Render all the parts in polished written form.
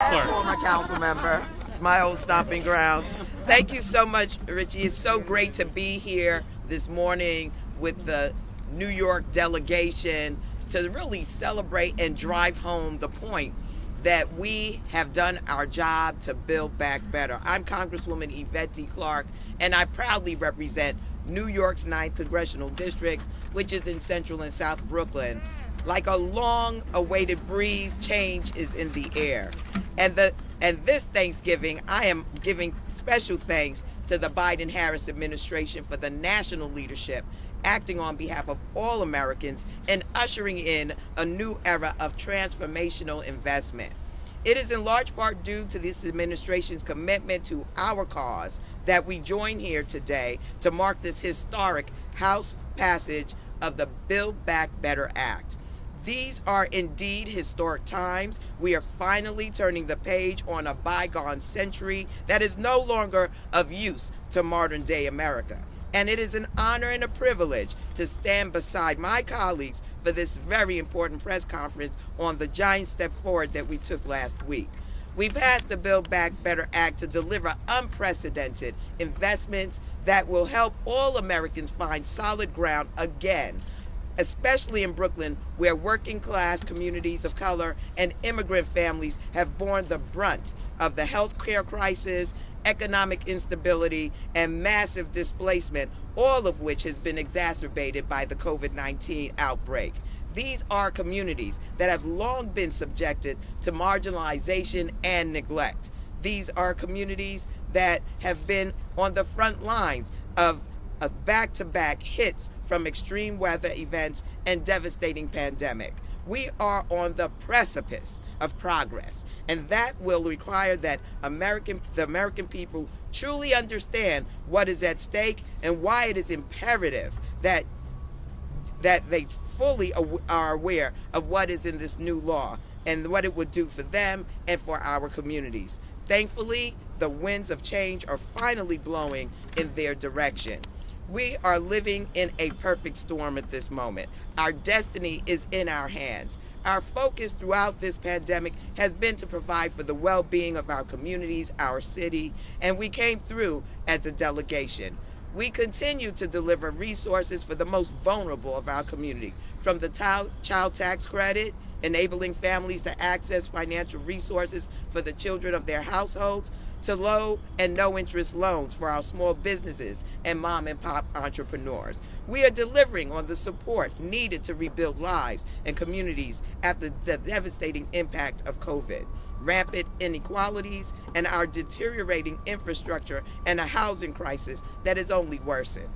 Clarke. Former council member. It's my old stomping ground. Thank you so much, Richie. It's so great to be here this morning with the New York delegation to really celebrate and drive home the point that we have done our job to build back better. I'm Congresswoman Yvette Clarke, and I proudly represent New York's 9th Congressional District, which is in Central and South Brooklyn. Like a long-awaited breeze, change is in the air. And this Thanksgiving, I am giving special thanks to the Biden-Harris administration for the national leadership, acting on behalf of all Americans and ushering in a new era of transformational investment. It is in large part due to this administration's commitment to our cause that we join here today to mark this historic House passage of the Build Back Better Act. These are indeed historic times. We are finally turning the page on a bygone century that is no longer of use to modern day America. And it is an honor and a privilege to stand beside my colleagues for this very important press conference on the giant step forward that we took last week. We passed the Build Back Better Act to deliver unprecedented investments that will help all Americans find solid ground again, especially in Brooklyn, where working class communities of color and immigrant families have borne the brunt of the health care crisis, economic instability, and massive displacement, all of which has been exacerbated by the COVID-19 outbreak. These are communities that have long been subjected to marginalization and neglect. These are communities that have been on the front lines of back-to-back hits from extreme weather events and devastating pandemic. We are on the precipice of progress, and that will require that the American people truly understand what is at stake and why it is imperative that they fully are aware of what is in this new law and what it would do for them and for our communities. Thankfully, the winds of change are finally blowing in their direction. We are living in a perfect storm at this moment. Our destiny is in our hands. Our focus throughout this pandemic has been to provide for the well-being of our communities, our city, and we came through as a delegation. We continue to deliver resources for the most vulnerable of our community, from the child tax credit, enabling families to access financial resources for the children of their households, to low and no interest loans for our small businesses and mom and pop entrepreneurs. We are delivering on the support needed to rebuild lives and communities after the devastating impact of COVID, rampant inequalities, and our deteriorating infrastructure and a housing crisis that has only worsened.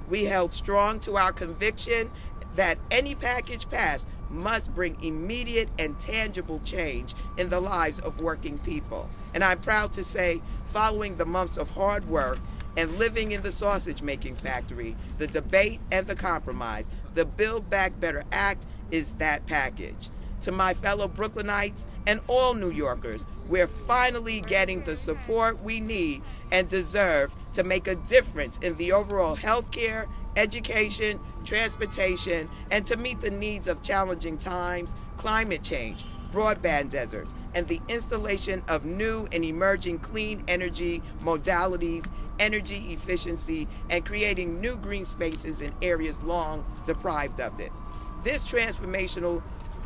We held strong to our conviction that any package passed must bring immediate and tangible change in the lives of working people. And I'm proud to say, following the months of hard work and living in the sausage-making factory, the debate and the compromise, the Build Back Better Act is that package. To my fellow Brooklynites and all New Yorkers, we're finally getting the support we need and deserve to make a difference in the overall health care, education, transportation, and to meet the needs of challenging times, climate change, broadband deserts, and the installation of new and emerging clean energy modalities, energy efficiency, and creating new green spaces in areas long deprived of it. This transformational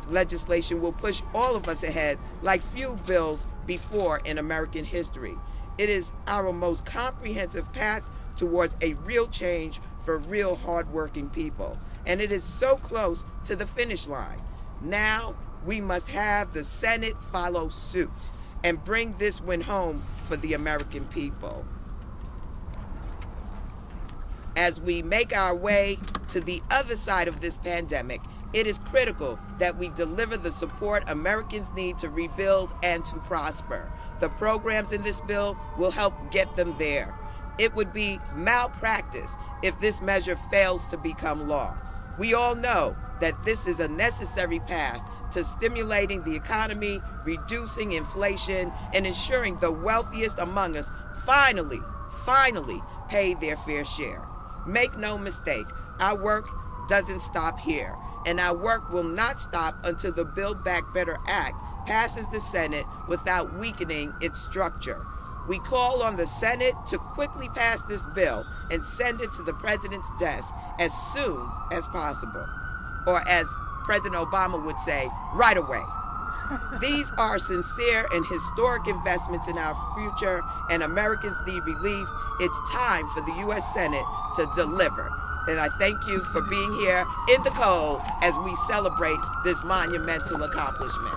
legislation will push all of us ahead like few bills before in American history. It is our most comprehensive path towards a real change for real hardworking people. And it is so close to the finish line. Now we must have the Senate follow suit and bring this win home for the American people. As we make our way to the other side of this pandemic, it is critical that we deliver the support Americans need to rebuild and to prosper. The programs in this bill will help get them there. It would be malpractice if this measure fails to become law. We all know that this is a necessary path to stimulating the economy, reducing inflation, and ensuring the wealthiest among us finally pay their fair share. Make no mistake, our work doesn't stop here, and our work will not stop until the Build Back Better Act passes the Senate without weakening its structure. We call on the Senate to quickly pass this bill and send it to the president's desk as soon as possible. Or as President Obama would say, right away. These are sincere and historic investments in our future, and Americans need relief. It's time for the U.S. Senate to deliver. And I thank you for being here in the cold as we celebrate this monumental accomplishment.